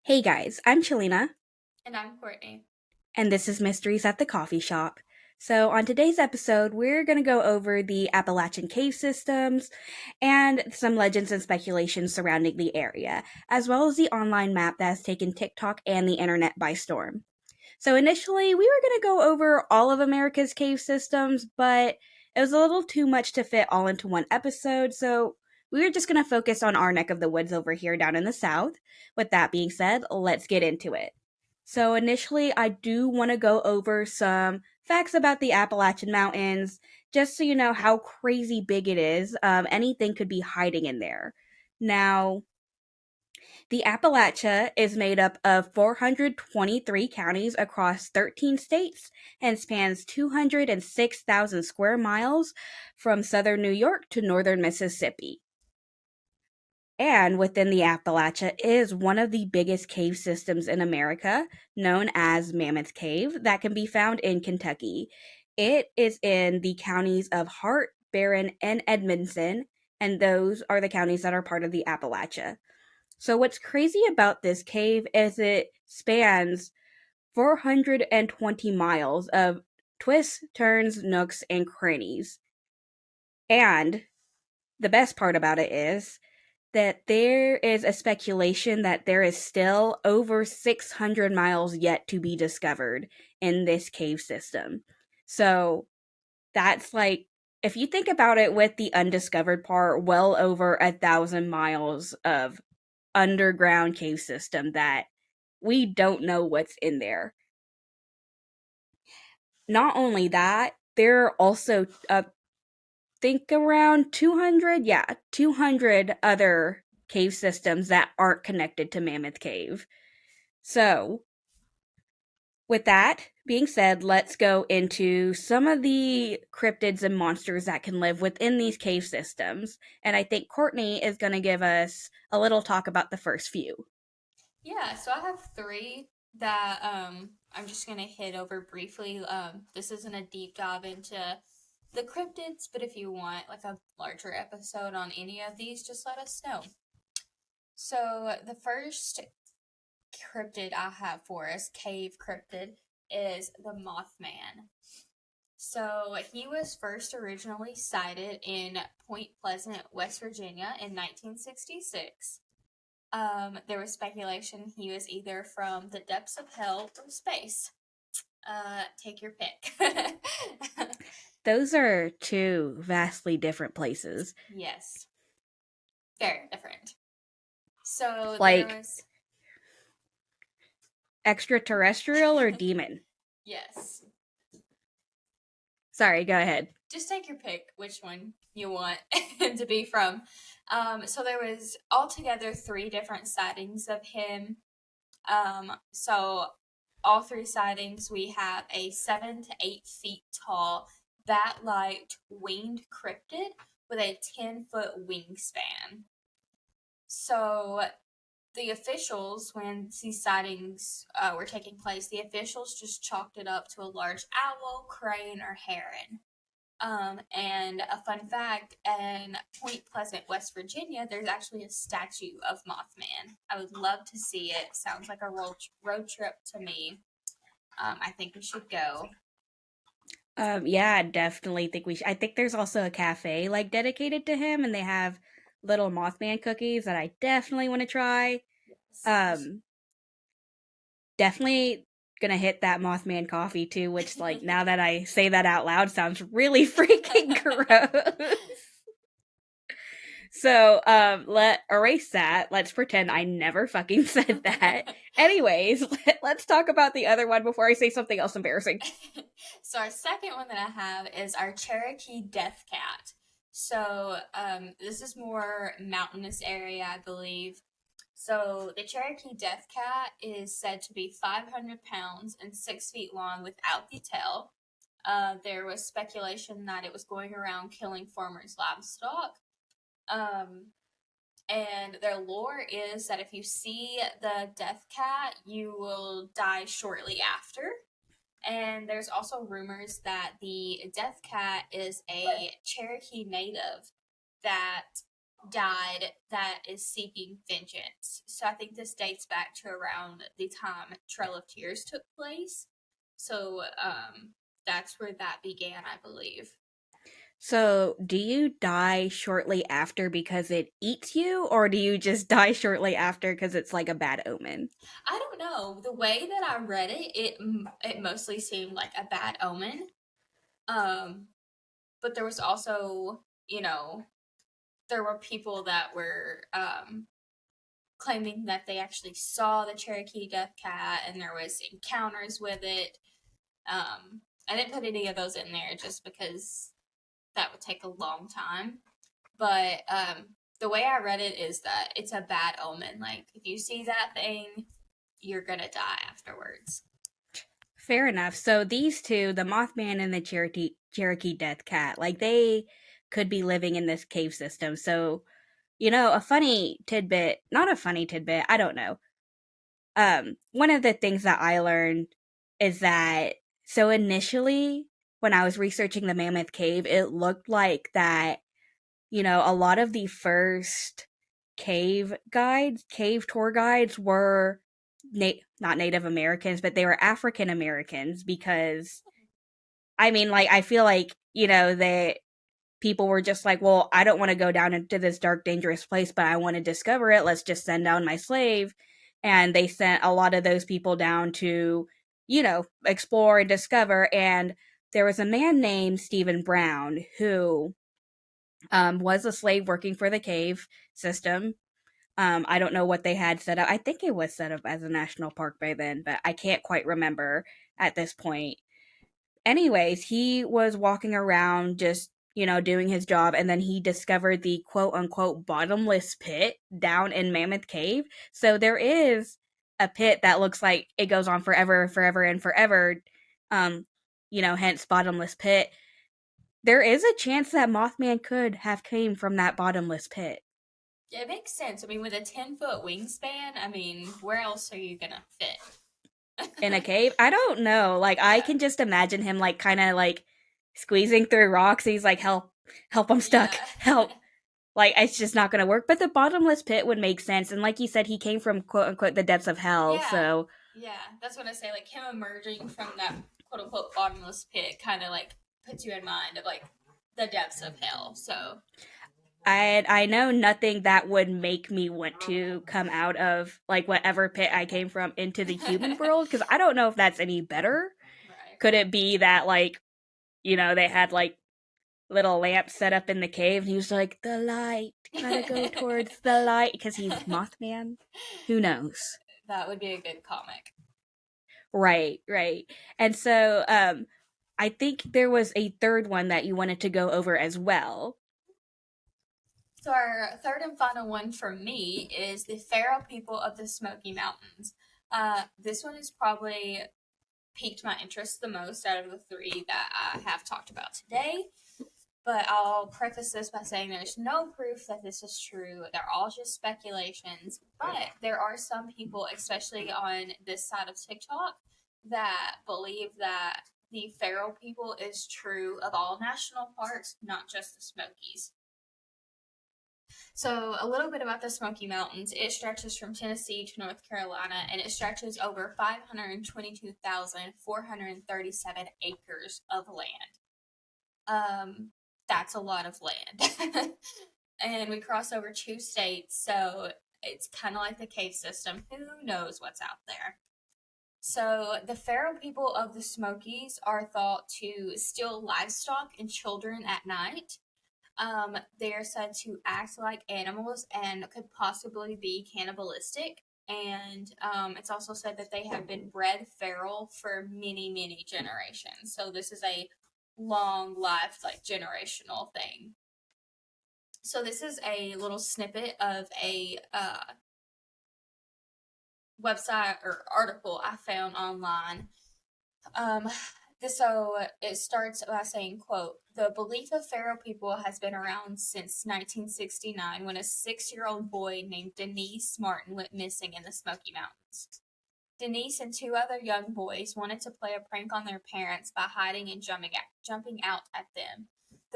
Hey guys, I'm Chalena, And I'm Courtney. and this is Mysteries at the Coffee Shop. So, on today's episode, we're going to go over the Appalachian cave systems and some legends and speculations surrounding the area, as well as the online map that has taken TikTok and the internet by storm. So, initially, we were going to go over all of America's cave systems, but it was a little too much to fit all into one episode, so we were just going to focus on our neck of the woods over here down in the south. With that being said, let's get into it. So, initially, I do want to go over some facts about the Appalachian Mountains, just so you know how crazy big it is. Anything could be hiding in there. Now, the Appalachia is made up of 423 counties across 13 states and spans 206,000 square miles from southern New York to northern Mississippi. And within the Appalachia is one of the biggest cave systems in America, known as Mammoth Cave, that can be found in Kentucky. It is in the counties of Hart, Barron, and Edmonson, and those are the counties that are part of the Appalachia. So, what's crazy about this cave is it spans 420 miles of twists, turns, nooks, and crannies. And the best part about it is that there is a speculation that there is still over 600 miles yet to be discovered in this cave system. So that's like, if you think about it with the undiscovered part, well over 1,000 miles of underground cave system that we don't know what's in there. Not only that, there are also think around 200, yeah, 200 other cave systems that aren't connected to Mammoth Cave. So, with that being said, let's go into some of the cryptids and monsters that can live within these cave systems. And I think Courtney is going to give us a little talk about the first few. Yeah, so I have three that I'm just gonna hit over briefly. This isn't a deep dive into the cryptids, but if you want like a larger episode on any of these, just let us know. So the first cryptid I have for us, cave cryptid, is the Mothman. So he was first originally sighted in Point Pleasant, West Virginia in 1966. There was speculation he was either from the depths of hell or space. Take your pick. Those are two vastly different places. Yes, very different. So there Like was, extraterrestrial or demon? yes, Sorry, go ahead. just take your pick which one you want to be from. So there was altogether three different sightings of him. So all three sightings, we have a 7 to 8 feet tall, bat-like winged cryptid with a 10-foot wingspan. So the officials, when these sightings were taking place, the officials just chalked it up to a large owl, crane, or heron. And a fun fact, in Point Pleasant, West Virginia, there's actually a statue of Mothman. I would love to see it. Sounds like a road trip to me. I think we should go. Yeah, I definitely think we should. I think there's also a cafe like dedicated to him, and they have little Mothman cookies that I definitely want to try. Yes. Um, Definitely gonna hit that Mothman coffee too, which like now that I say that out loud sounds really freaking gross. So, let erase that. Let's pretend I never fucking said that. Anyways, let's talk about the other one before I say something else embarrassing. So our second one that I have is our Cherokee Death Cat. So this is more mountainous area, I believe. So the Cherokee Death Cat is said to be 500 pounds and 6 feet long without the tail. There was speculation that it was going around killing farmers' livestock. Um, and their lore is that if you see the death cat, you will die shortly after. And there's also rumors that the death cat is a Cherokee native that died that is seeking vengeance. So I think this dates back to around the time Trail of Tears took place. So that's where that began, I believe. So, do you die shortly after because it eats you, or do you just die shortly after because it's like a bad omen? I don't know. The way that I read it, it mostly seemed like a bad omen. Um, but there was also, you know, there were people that were claiming that they actually saw the Cherokee death cat and there was encounters with it. I didn't put any of those in there just because that would take a long time. But the way I read it is that it's a bad omen. Like if you see that thing, you're gonna die afterwards. Fair enough. So these two, the Mothman and the Cherokee Death Cat, like they could be living in this cave system. So, a funny tidbit, not a funny tidbit, I don't know. One of the things that I learned is that so initially when I was researching the Mammoth Cave, it looked like that, a lot of the first cave tour guides were not Native Americans, but they were African Americans because I mean, like I feel like, they people were just like, well, I don't want to go down into this dark, dangerous place, but I want to discover it. Let's just send down my slave. And they sent a lot of those people down to, explore and discover. And there was a man named Stephen Brown who was a slave working for the cave system. I don't know what they had set up. I think it was set up as a national park by then, but I can't quite remember at this point. Anyways, he was walking around just, doing his job, and then he discovered the quote unquote bottomless pit down in Mammoth Cave. So there is a pit that looks like it goes on forever, forever, and forever. Um, hence bottomless pit. There is a chance that Mothman could have came from that bottomless pit Yeah, it makes sense. I mean, with a 10-foot wingspan, I mean, where else are you gonna in a fit? cave. I don't know. Like I Yeah, can just imagine him like kind of like squeezing through rocks. He's like, "Help, help! I'm stuck. yeah, Help!" Like it's just not going to work. But the bottomless pit would make sense. And like you said, he came from quote unquote the depths of hell. yeah, So yeah. That's what I say. Like him emerging from that quote unquote bottomless pit, kind of like puts you in mind of like the depths of hell. So I know nothing that would make me want to come out of like whatever pit I came from into the human world because I don't know if that's any better. right. Could it be that like they had like little lamp set up in the cave and he was like the light gotta go towards the light because he's Mothman, who knows. That would be a good comic. Right. And so I think there was a third one that you wanted to go over as well. So our third and final one for me is the feral people of the Smoky Mountains. This one has probably piqued my interest the most out of the three that I have talked about today. But I'll preface this by saying there's no proof that this is true. They're all just speculations. But there are some people, especially on this side of TikTok, that believe that the feral people is true of all national parks, not just the Smokies. So, a little bit about the Smoky Mountains. It stretches from Tennessee to North Carolina and it stretches over 522,437 acres of land. That's a lot of land. And we cross over two states, so it's kind of like the cave system. Who knows what's out there? So, the feral people of the Smokies are thought to steal livestock and children at night. They are said to act like animals and could possibly be cannibalistic. And it's also said that they have been bred feral for many, many generations. So this is a long life, like generational thing. So this is a little snippet of a website or article I found online. Um, so it starts by saying, quote, the belief of feral people has been around since 1969 when a 6-year-old boy named Denise Martin went missing in the Smoky Mountains. Denise and two other young boys wanted to play a prank on their parents by hiding and jumping out at them.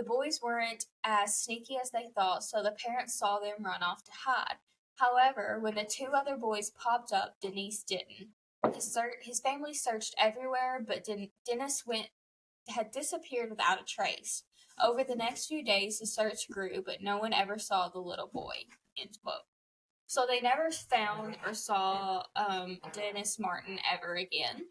The boys weren't as sneaky as they thought, so the parents saw them run off to hide. However, when the two other boys popped up, Denise didn't. His family searched everywhere, but Dennis had disappeared without a trace. Over the next few days, the search grew, but no one ever saw the little boy. End quote. So they never found or saw Dennis Martin ever again.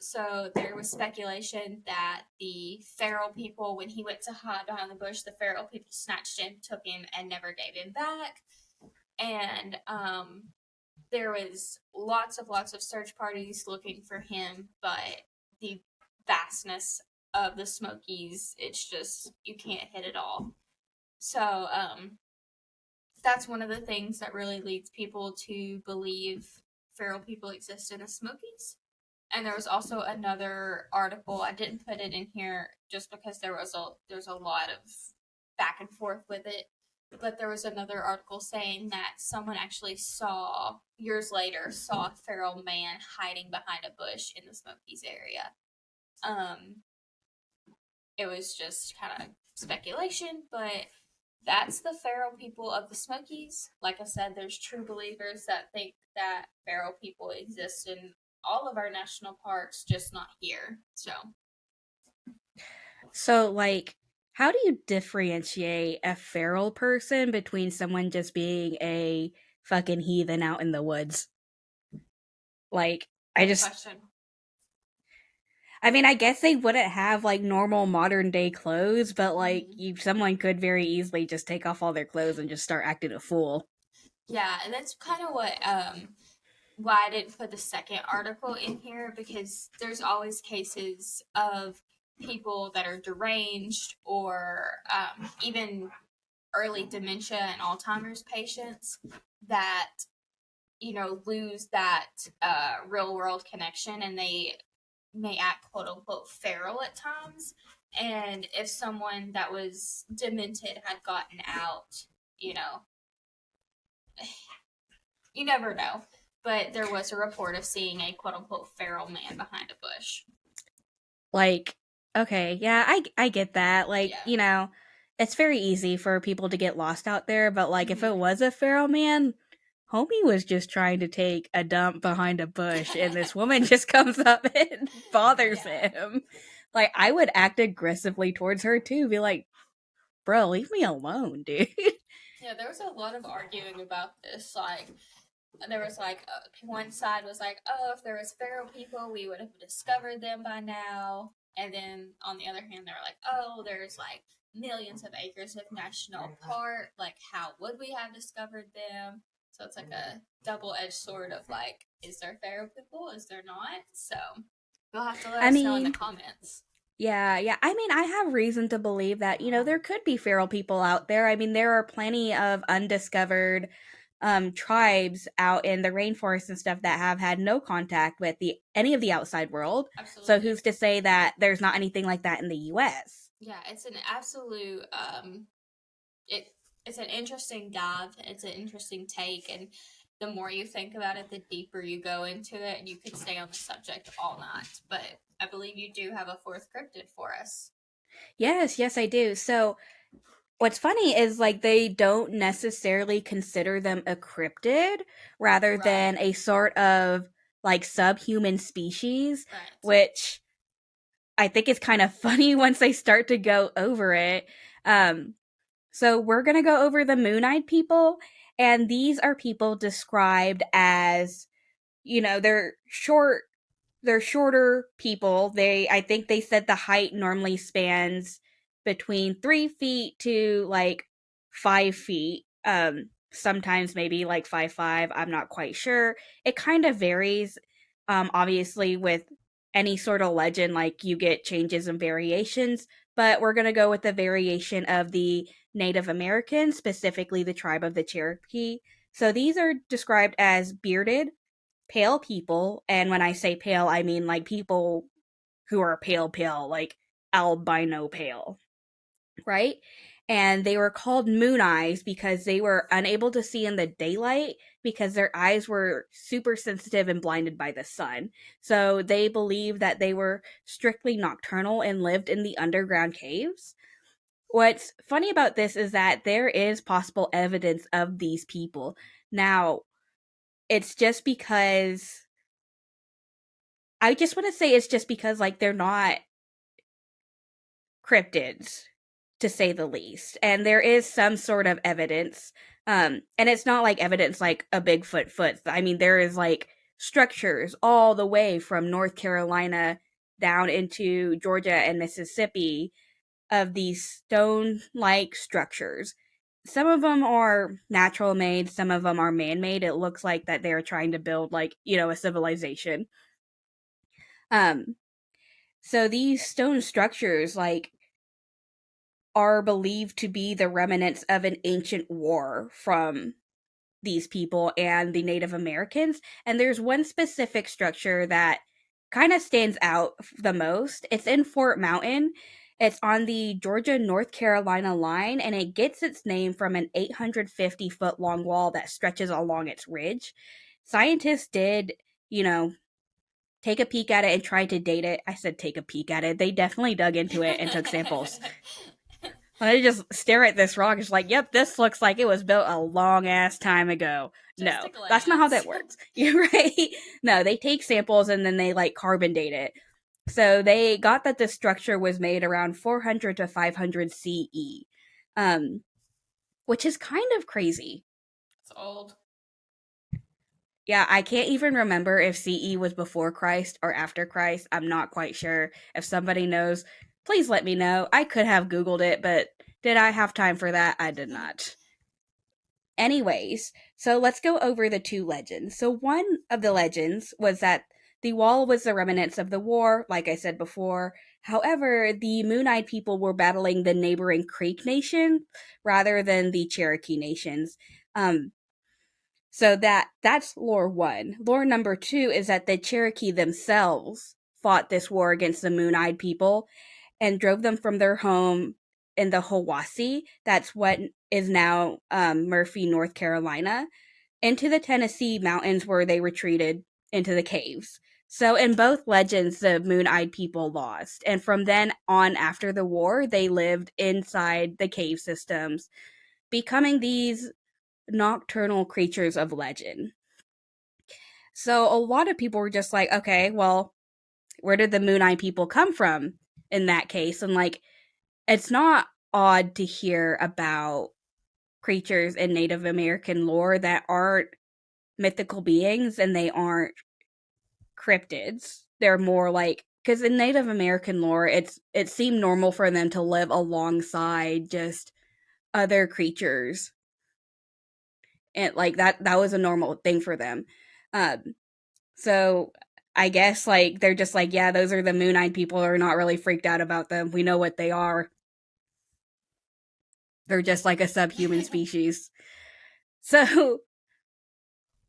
So there was speculation that the feral people, when he went to hide behind the bush, the feral people snatched him, took him, and never gave him back. And there was lots of search parties looking for him, but the vastness of the Smokies, it's just, you can't hit it all. So that's one of the things that really leads people to believe feral people exist in the Smokies. And there was also another article. I didn't put it in here just because there's a lot of back and forth with it. But there was another article saying that someone actually years later, saw a feral man hiding behind a bush in the Smokies area. It was just kind of speculation, but that's the feral people of the Smokies. Like I said, there's true believers that think that feral people exist in all of our national parks, just not here. So, like, how do you differentiate a feral person between someone just being a fucking heathen out in the woods? Like, Question. I mean, I guess they wouldn't have like normal modern day clothes, but like someone could very easily just take off all their clothes and just start acting a fool. Yeah, and that's kind of what why I didn't put the second article in here, because there's always cases of people that are deranged or even early dementia and Alzheimer's patients that lose that real world connection, and they may act quote unquote feral at times. And if someone that was demented had gotten out, you know, you never know. But there was a report of seeing a quote unquote feral man behind a bush. Like, okay, yeah, I get that. Like, it's very easy for people to get lost out there, but like if it was a feral man, homie was just trying to take a dump behind a bush and this woman just comes up and bothers him. Like, I would act aggressively towards her too, be like, bro, leave me alone, dude. Yeah, there was a lot of arguing about this. Like, there was like one side was like, oh, if there was feral people, we would have discovered them by now. And then on the other hand, they were like, oh, there's like millions of acres of national park. Like, how would we have discovered them? So it's like a double-edged sword of like, is there feral people? Is there not? So you'll have to let us know in the comments. Yeah. I mean, I have reason to believe that, there could be feral people out there. I mean, there are plenty of undiscovered tribes out in the rainforest and stuff that have had no contact with any of the outside world. Absolutely. So who's to say that there's not anything like that in the US? Yeah, it's an absolute it's an interesting dive. It's an interesting take, and the more you think about it, the deeper you go into it, and you could stay on the subject all night. But I believe you do have a fourth cryptid for us. Yes, I do. So what's funny is like they don't necessarily consider them a cryptid rather than a sort of like subhuman species, which I think is kind of funny once they start to go over it. So we're going to go over the moon-eyed people, and these are people described as, they're shorter people. I think they said the height normally spans between 3 feet to like 5 feet. Sometimes maybe like 5'5". I'm not quite sure. It kind of varies. Obviously with any sort of legend, like you get changes and variations, but we're going to go with the variation of the Native Americans, specifically the tribe of the Cherokee. So these are described as bearded, pale people, and when I say pale, I mean like people who are pale, like albino pale, right? And they were called moon eyes because they were unable to see in the daylight because their eyes were super sensitive and blinded by the sun. So they believed that they were strictly nocturnal and lived in the underground caves. What's funny about this is that there is possible evidence of these people. Now, it's just because I just want to say it's just because like they're not cryptids to say the least. And there is some sort of evidence. And it's not like evidence like a Bigfoot foot. I mean, there is like structures all the way from North Carolina down into Georgia and Mississippi of these stone like structures. Some of them are natural made, some of them are man made. It looks like that they're trying to build like, a civilization. Um so these stone structures like are believed to be the remnants of an ancient war from these people and the Native Americans. And there's one specific structure that kind of stands out the most. It's in Fort Mountain. It's on the Georgia North Carolina line, and it gets its name from an 850-foot long wall that stretches along its ridge. Scientists did, you know, take a peek at it and try to date it. I said take a peek at it. They definitely dug into it and took samples. I just stare at this rock. It's like, yep, this looks like it was built a long ass time ago. Just No, a that's not how glance. that works. You're right. No, they take samples and then they like carbon date it. So they got that the structure was made around 400 to 500 CE, um, which is kind of crazy. It's old. Yeah, I can't even remember if CE was before Christ or after Christ. I'm not quite sure. If somebody knows, please let me know. I could have Googled it, but did I have time for that? I did not. Anyways, so let's go over the two legends. So one of the legends was that the wall was the remnants of the war, like I said before. However, the Moon-Eyed people were battling the neighboring Creek Nation rather than the Cherokee nations. Um, so that's lore one. Lore number two is that the Cherokee themselves fought this war against the Moon-Eyed people and drove them from their home in the Hiwassee. That's what is now Murphy, North Carolina, into the Tennessee mountains where they retreated into the caves. So in both legends, the Moon-Eyed people lost, and from then on after the war, they lived inside the cave systems, becoming these nocturnal creatures of legend. So a lot of people were just like, okay, well, where did the Moon Eye people come from in that case? And like, it's not odd to hear about creatures in Native American lore that aren't mythical beings and they aren't cryptids. They're more like because in Native American lore, it seemed normal for them to live alongside just other creatures, and like that was a normal thing for them. Um, So I guess like they're just like, yeah, those are the moon-eyed people. Are not really freaked out about them. We know what they are. They're just like a subhuman species. So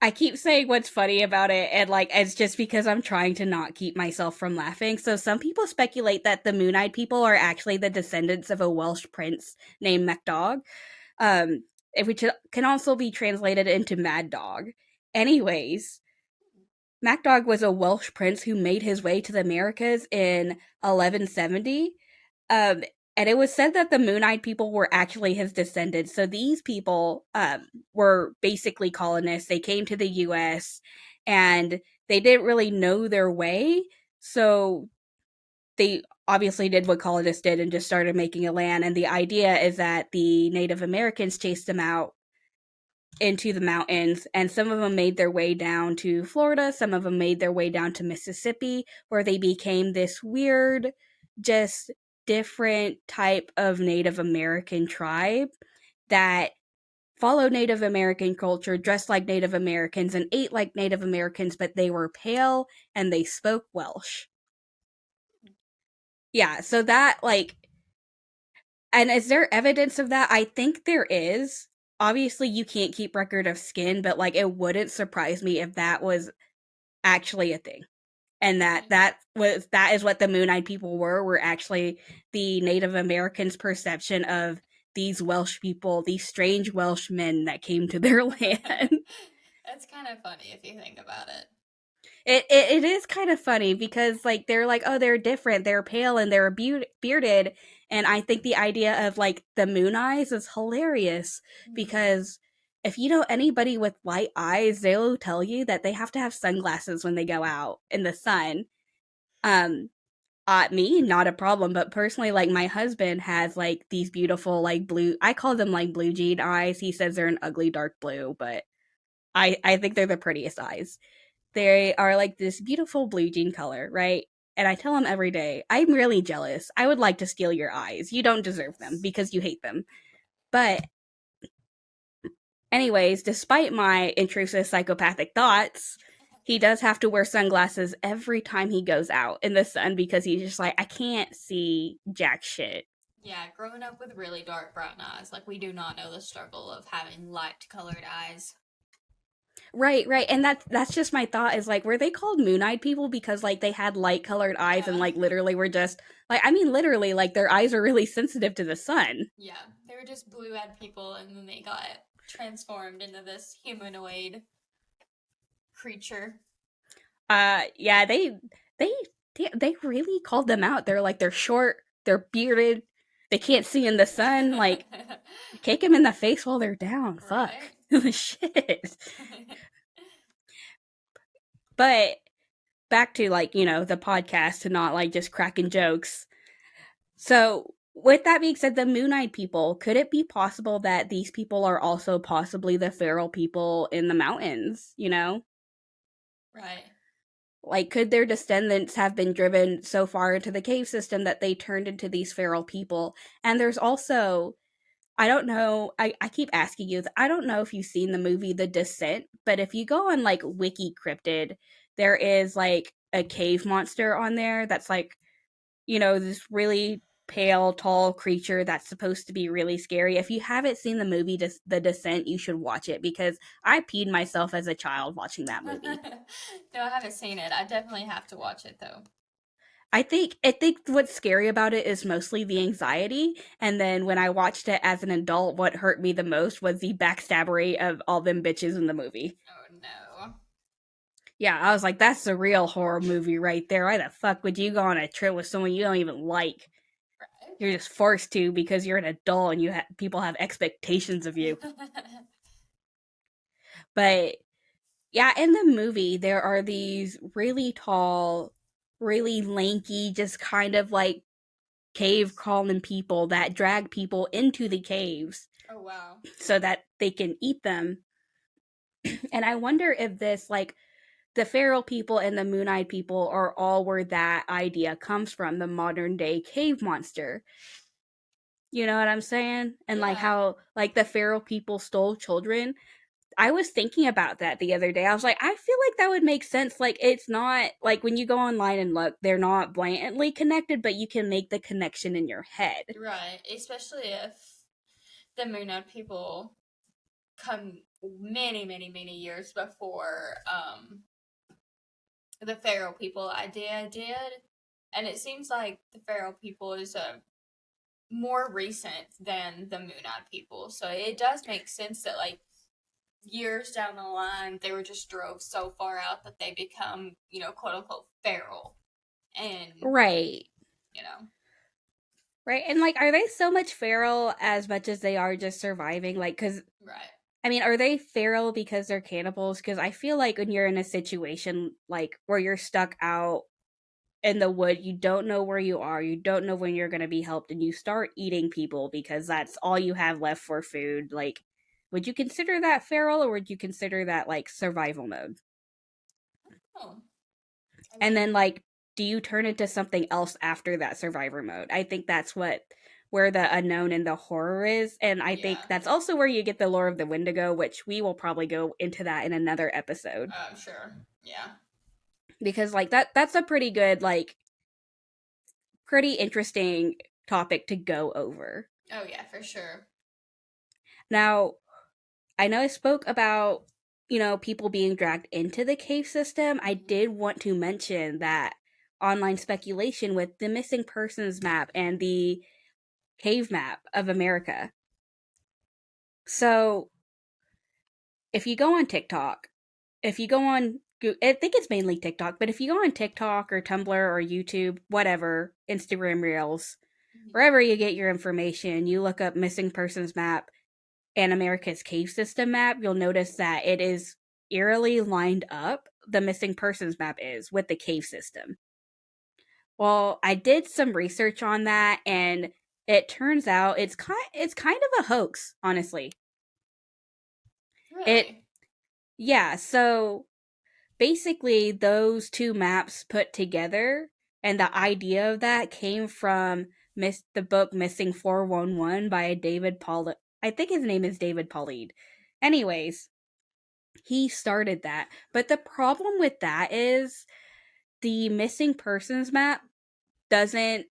I keep saying what's funny about it, and like it's just because I'm trying to not keep myself from laughing. So some people speculate that the moon-eyed people are actually the descendants of a Welsh prince named MacDog, um, which can also be translated into Mad Dog. Anyways, MacDog was a Welsh prince who made his way to the Americas in 1170. Um, and it was said that the Moon Eyed people were actually his descendants. So these people were basically colonists. They came to the US and they didn't really know their way. So they obviously did what colonists did and just started making a land. And the idea is that the Native Americans chased them out into the mountains, and some of them made their way down to Florida, some of them made their way down to Mississippi, where they became this weird, just different type of Native American tribe that followed Native American culture, dressed like Native Americans, and ate like Native Americans, but they were pale and they spoke Welsh. Yeah, so that, like, and is there evidence of that? I think there is. Obviously, you can't keep record of skin, but like it wouldn't surprise me if that was actually a thing. And that is what the Moon-Eyed people were actually the Native Americans' perception of these Welsh people, these strange Welsh men that came to their land. That's kind of funny if you think about it. It is kind of funny because like they're like, oh, they're different, they're pale and they're bearded, And I think the idea of like the moon eyes is hilarious Mm-hmm. because if you know anybody with light eyes, they'll tell you that they have to have sunglasses when they go out in the sun. Um, me, not a problem, but personally, like my husband has like these beautiful like blue. I call them like blue jean eyes. He says they're an ugly dark blue, but I think they're the prettiest eyes. They are like this beautiful blue jean color, right? And I tell him every day, I'm really jealous. I would like to steal your eyes. You don't deserve them Yes. because you hate them. But anyways, despite my intrusive psychopathic thoughts, he does have to wear sunglasses every time he goes out in the sun because he's just like, I can't see jack shit. Yeah, growing up with really dark brown eyes, like we do not know the struggle of having light colored eyes. Right, right. And that's just my thought is like, were they called moon-eyed people because like they had light colored eyes and Yeah. like literally were just like I mean literally like their eyes are really sensitive to the sun. Yeah. They were just blue eyed people and then they got transformed into this humanoid creature. Yeah, they they really called them out. They're like they're short, they're bearded, they can't see in the sun. Like kick them in the face while they're down. Fuck Right? shit. But back to like the podcast to not like just cracking jokes. So with that being said, the Moon-eyed people, could it be possible that these people are also possibly the feral people in the mountains? Right. Like, could their descendants have been driven so far into the cave system that they turned into these feral people? And there's also, I don't know, I keep asking you, I don't know if you've seen the movie The Descent, but if you go on like Wiki Cryptid, there is like a cave monster on there that's like, this really pale, tall creature that's supposed to be really scary. If you haven't seen the movie The Descent, you should watch it because I peed myself as a child watching that movie. No, I haven't seen it. I definitely have to watch it though. I think what's scary about it is mostly the anxiety, and then when I watched it as an adult, what hurt me the most was the backstabbery of all them bitches in the movie. Oh no. Yeah, I was like, that's the real horror movie right there. Why the fuck would you go on a trip with someone you don't even like? You're just forced to because you're an adult and people have expectations of you. Right? But yeah, in the movie there are these really tall, really lanky, just kind of like cave crawling people that drag people into the caves Oh wow. so that they can eat them. And I wonder if this like the feral people and the moon-eyed people are all where that idea comes from, the modern day cave monster. You know what I'm saying? And like Yeah. how like the feral people stole children. I was thinking about that the other day. I was like, I feel like that would make sense. Like it's not like when you go online and look, they're not blatantly connected, but you can make the connection in your head. Right. Especially if the Moonite people come many, many, many years before the Pharaoh people idea did. And it seems like the Pharaoh people is more recent than the Moonite people. So it does make sense that like years down the line they were just drove so far out that they become, quote unquote feral. And, Right. you know, Right. And like are they so much feral as much as they are just surviving? Like cuz right. I mean, are they feral because they're cannibals? Because I feel like when you're in a situation like where you're stuck out in the wood, you don't know where you are, you don't know when you're going to be helped, and you start eating people because that's all you have left for food. Like, would you consider that feral or would you consider that like survival mode? Oh, I And mean, then, like, do you turn into something else after that survivor mode? I think that's where the unknown and the horror is, and I think yeah, that's also where you get the lore of the Wendigo, which we will probably go into that in another episode I'm sure. Yeah. because like that's a pretty good like pretty interesting topic to go over. Oh, yeah, for sure. Now, I know I spoke about people being dragged into the cave system. I Mhm. did want to mention that online speculation with the missing persons map and the cave map of America. So, if you go on TikTok, if you go on, I think it's mainly TikTok, but if you go on TikTok or Tumblr or YouTube, whatever, Instagram Reels, Mhm. wherever you get your information, you look up missing persons map and America's cave system map, you'll notice that it is eerily lined up. The missing persons map is with the cave system. Well, I did some research on that, and it turns out it's kind of a hoax, honestly. It Really? Yeah, so basically those two maps put together, and the idea of that came from the book Missing 411 by David Paul. I think his name is David Pauline. Anyways, he started that. But the problem with that is the missing persons map doesn't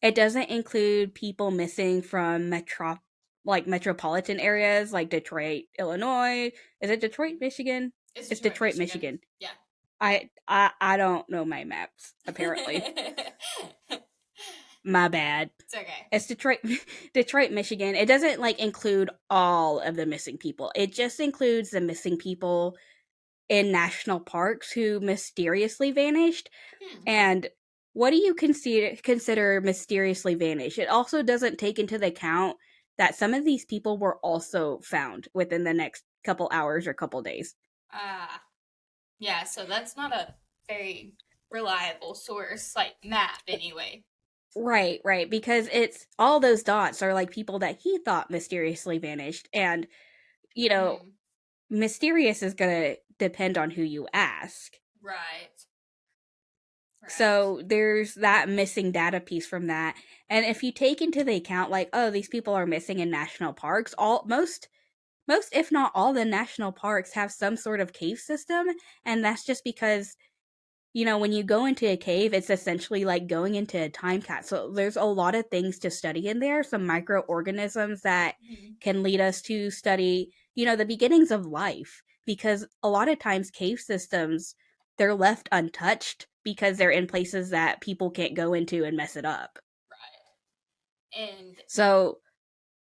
it doesn't include people missing from metropolitan areas like Detroit, Illinois. Is it Detroit, Michigan? It's It's Detroit, Detroit, Michigan. Michigan. Yeah. I don't know my maps, apparently. It's My bad. okay. It's Detroit Detroit, Michigan. It doesn't include all of the missing people. It just includes the missing people in national parks who mysteriously vanished. Hmm. And what do you consider mysteriously vanished? It also doesn't take into the account that some of these people were also found within the next couple hours or couple days. Ah, yeah, so that's not a very reliable source, like map anyway. Right, right, because it's all those dots are people that he thought mysteriously vanished, and you know, Mm, mysterious is going to depend on who you ask. right, right. So there's that missing data piece from that. And if you take into the account oh, these people are missing in national parks, all most if not all the national parks have some sort of cave system, and that's just because when you go into a cave, it's essentially like going into a time capsule. There's a lot of things to study in there, some microorganisms that Mhm. can lead us to study, the beginnings of life. Because a lot of times, cave systems, they're left untouched because they're in places that people can't go into and mess it up. Right. And So,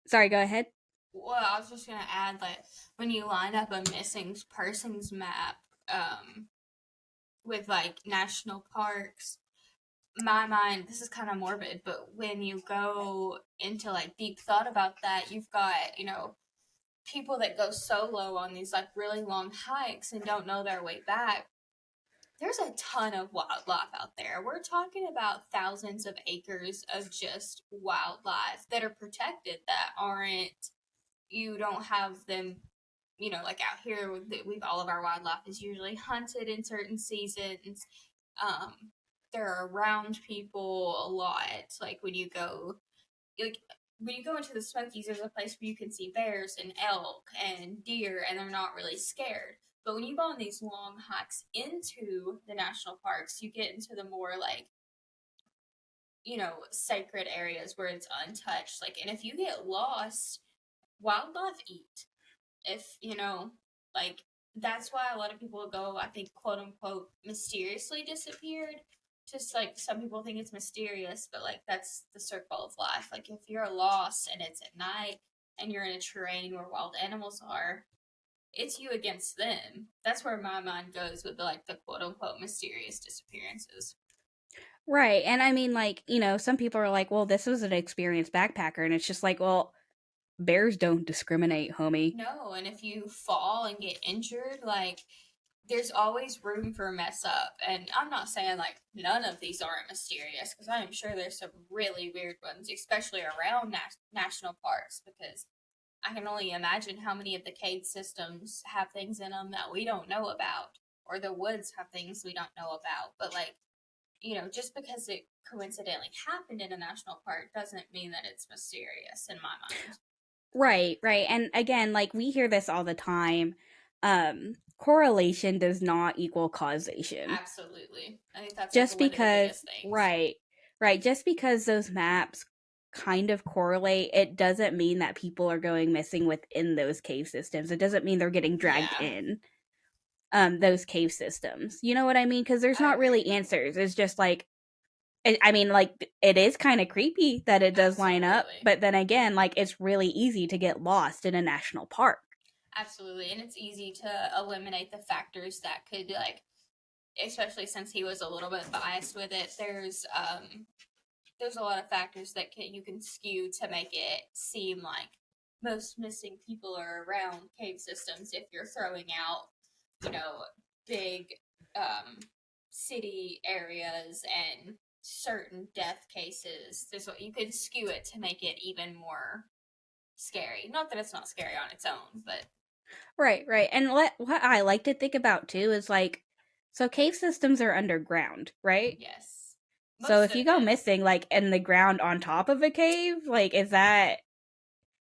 sorry, go ahead. well, I was just gonna add that when you line up a missing persons map, with like national parks, my mind, this is kind of morbid, but when you go into like deep thought about that, you've got, people that go solo on these like really long hikes and don't know their way back. There's a ton of wildlife out there. We're talking about thousands of acres of just wildlife that are protected, that aren't, you don't have them, like out here, we've all of our wildlife is usually hunted in certain seasons. Um, they're around people a lot. Like when you go into the Smokies, there's a place where you can see bears and elk and deer, and they're not really scared. But when you go on these long hikes into the national parks, you get into the more like, sacred areas where it's untouched. Like, and if you get lost, wildlife eat. If, like, that's why a lot of people go, I think, quote unquote, mysteriously disappeared. Just like some people think it's mysterious, but like that's the circle of life. Like, if you're lost and it's at night and you're in a terrain where wild animals are, it's you against them. That's where my mind goes with the quote unquote mysterious disappearances. Right. And I mean, some people are like, well, this was an experienced backpacker. And it's just well, bears don't discriminate, homie. No, and if you fall and get injured, like there's always room for a mess up. And I'm not saying like none of these aren't mysterious, because I am sure there's some really weird ones, especially around national parks, because I can only imagine how many of the cave systems have things in them that we don't know about, or the woods have things we don't know about. But like, just because it coincidentally happened in a national park doesn't mean that it's mysterious in my mind. Right, right. And again, we hear this all the time. Correlation does not equal causation. Absolutely. I think that's like Just one of the because, biggest things. right, right, just because those maps kind of correlate, it doesn't mean that people are going missing within those cave systems. It doesn't mean they're getting dragged Yeah, in those cave systems. You know what I mean? Because there's I not really agree. answers. It's just I mean, it is kind of creepy that it does line up, Absolutely. but then again, it's really easy to get lost in a national park. Absolutely. And it's easy to eliminate the factors that could, like, especially since he was a little bit biased with it. There's there's a lot of factors that you can skew to make it seem like most missing people are around cave systems if you're throwing out, you know, big um, city areas and certain death cases. There's what you could skew it to make it even more scary. Not that it's not scary on its own, but Right, right. And what I like to think about too is like, so cave systems are underground, right? yes, So most if of you go them. missing, like in the ground on top of a cave, like is that,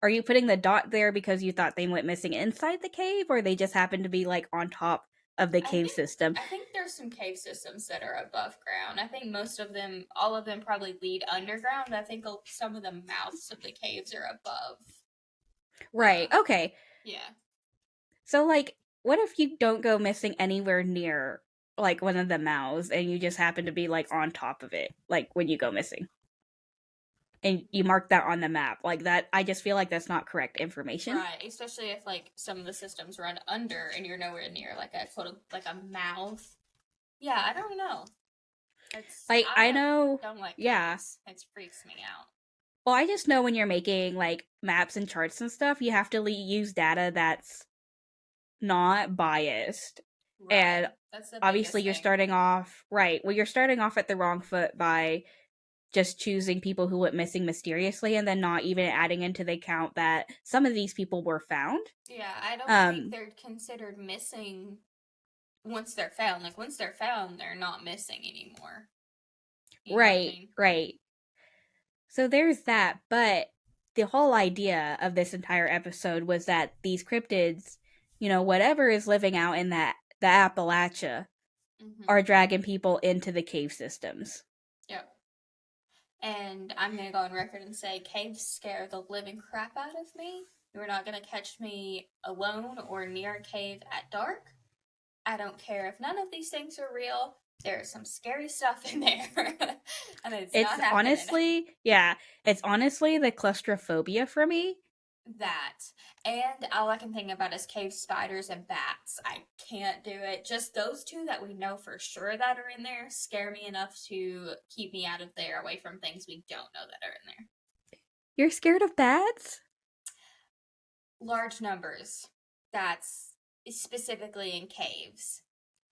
are you putting the dot there because you thought they went missing inside the cave, or they just happened to be like on top of the I cave think system? I think there's some cave systems that are above ground. I think most of them, all of them, probably lead underground. I think some of the mouths of the caves are above. Right. Okay. Yeah, So like, what if you don't go missing anywhere near like one of the mouths and you just happen to be like on top of it, like when you go missing? And you mark that on the map. Like that, I just feel like that's not correct information. right. Especially if like some of the systems run under and you're nowhere near like a like a mouth. Yeah, I don't know. It's Like I know, don't like yeah. caves. It freaks me out. Well, I just know when you're making like maps and charts and stuff, you have to use data that's not biased. Right. And That's the obviously biggest you're thing. starting off right. Well, you're starting off at the wrong foot by just choosing people who went missing mysteriously and then not even adding into the account that some of these people were found. Yeah, I don't think Um they're considered missing once they're found. Like once they're found, they're not missing anymore. You know what I right, mean? right. So there's that, but the whole idea of this entire episode was that these cryptids, whatever is living out in the Appalachia Mm-hmm. are dragging people into the cave systems. Yep. And I'm gonna go on record and say caves scare the living crap out of me. You're not gonna catch me alone or near a cave at dark. I don't care if none of these things are real. There's some scary stuff in there. And it's It's not happening. honestly, yeah, it's honestly the claustrophobia for me. That. And all I can think about is cave spiders and bats. I can't do it. Just those two that we know for sure that are in there scare me enough to keep me out of there, away from things we don't know that are in there. You're scared of bats? Large numbers. That's specifically in caves.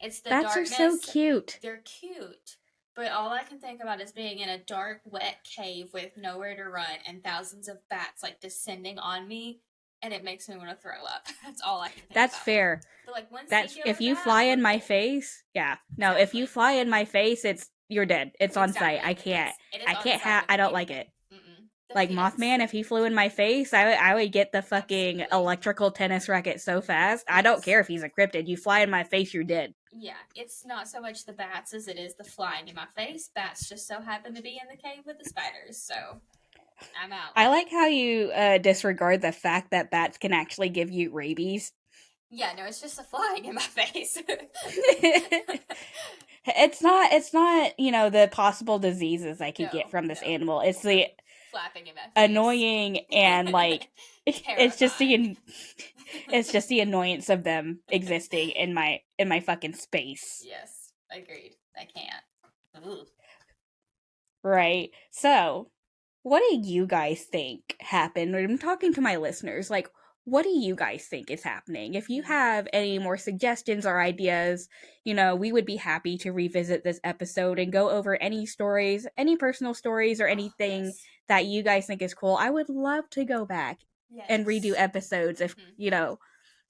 It's the Bats are so darkness. cute. They're cute. But all I can think about is being in a dark, wet cave with nowhere to run and thousands of bats like descending on me, and it makes me want to throw up. That's all I can think That's about. fair. But like one That's singular if you bat, fly we're in my cool. face, yeah. No, if you Exactly. fly in my face, you're dead. It's on site. Exactly. I can't. It is I on can't site have. with I don't like anything. it. Mm-mm. Like Defeats. Mothman, if he flew in my face, I would get the fucking Absolutely. electrical tennis racket so fast. I don't Yes. care if he's a cryptid. You fly in my face, you're dead. Yeah, it's not so much the bats as it is the flying in my face. Bats just so happen to be in the cave with the spiders, so I'm out. I like how you disregard the fact that bats can actually give you rabies. Yeah, no, it's just the flying in my face. It's not, the possible diseases I could get No, from this no. animal. It's the Flapping in my face. annoying and like it's just Terrifying. it's just the annoyance of them existing in my fucking space. Yes, agreed. I can't. Ugh. Right. So, what do you guys think happened? I'm talking to my listeners. Like, what do you guys think is happening? If you have any more suggestions or ideas, we would be happy to revisit this episode and go over any stories, any personal stories, or Oh, anything yes. that you guys think is cool. I would love to go back and redo Yes. episodes if,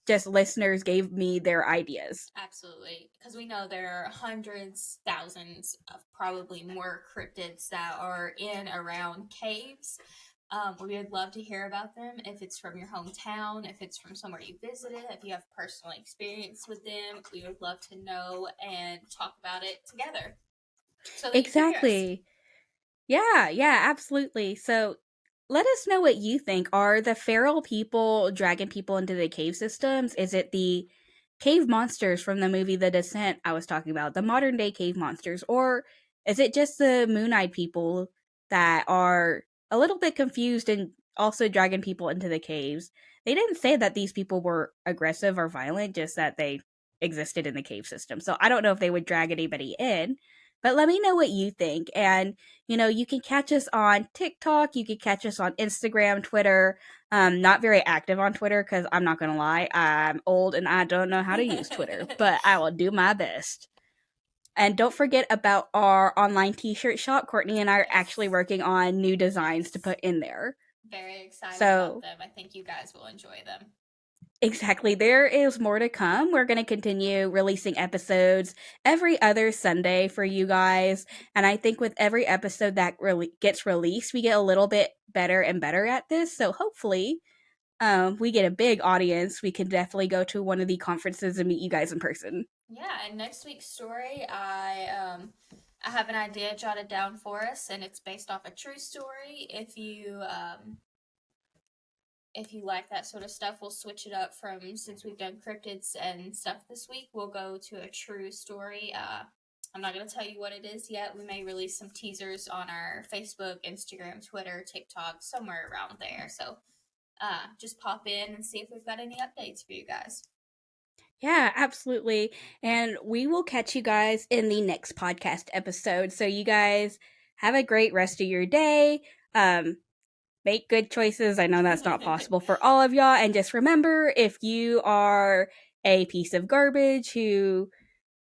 just listeners gave me their ideas. Absolutely. Because we know there are hundreds, thousands of probably more cryptids that are in around caves. We would love to hear about them. If it's from your hometown, if it's from somewhere you visited, if you have personal experience with them, we would love to know and talk about it together so that you can hear us. Exactly. Yeah, yeah, absolutely. So let us know what you think. Are the feral people dragging people into the cave systems? Is it the cave monsters from the movie The Descent I was talking about, the modern day cave monsters? Or is it just the moon eyed people that are a little bit confused and also dragging people into the caves? They didn't say that these people were aggressive or violent, just that they existed in the cave system. So I don't know if they would drag anybody in, But let me know what you think. And, you can catch us on TikTok. You can catch us on Instagram, Twitter. Not very active on Twitter because I'm not going to lie. I'm old and I don't know how to use Twitter, but I will do my best. And don't forget about our online t shirt shop. Courtney and I are Yes. actually working on new designs to Yes. put in there. Very excited about So, them. I think you guys will enjoy them. exactly. There is more to come. We're going to continue releasing episodes every other Sunday for you guys. And I think with every episode that gets released, we get a little bit better and better at this. So hopefully, we get a big audience. We can definitely go to one of the conferences and meet you guys in person. Yeah, and next week's story, I have an idea jotted down for us, and it's based off a true story. If you like that sort of stuff, we'll switch it up from, since we've done cryptids and stuff this week, we'll go to a true story. I'm not going to tell you what it is yet. We may release some teasers on our Facebook, Instagram, Twitter, TikTok, somewhere around there. So just pop in and see if we've got any updates for you guys. Yeah, absolutely. And we will catch you guys in the next podcast episode. So you guys have a great rest of your day. Make good choices. I know that's not possible for all of y'all. And just remember, if you are a piece of garbage who,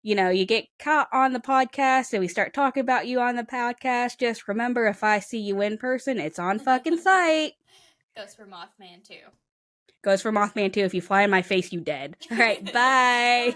you get caught on the podcast and we start talking about you on the podcast, just remember, if I see you in person, it's on fucking site. Goes for Mothman too. Goes for Mothman too. If you fly in my face, you dead. All right, bye.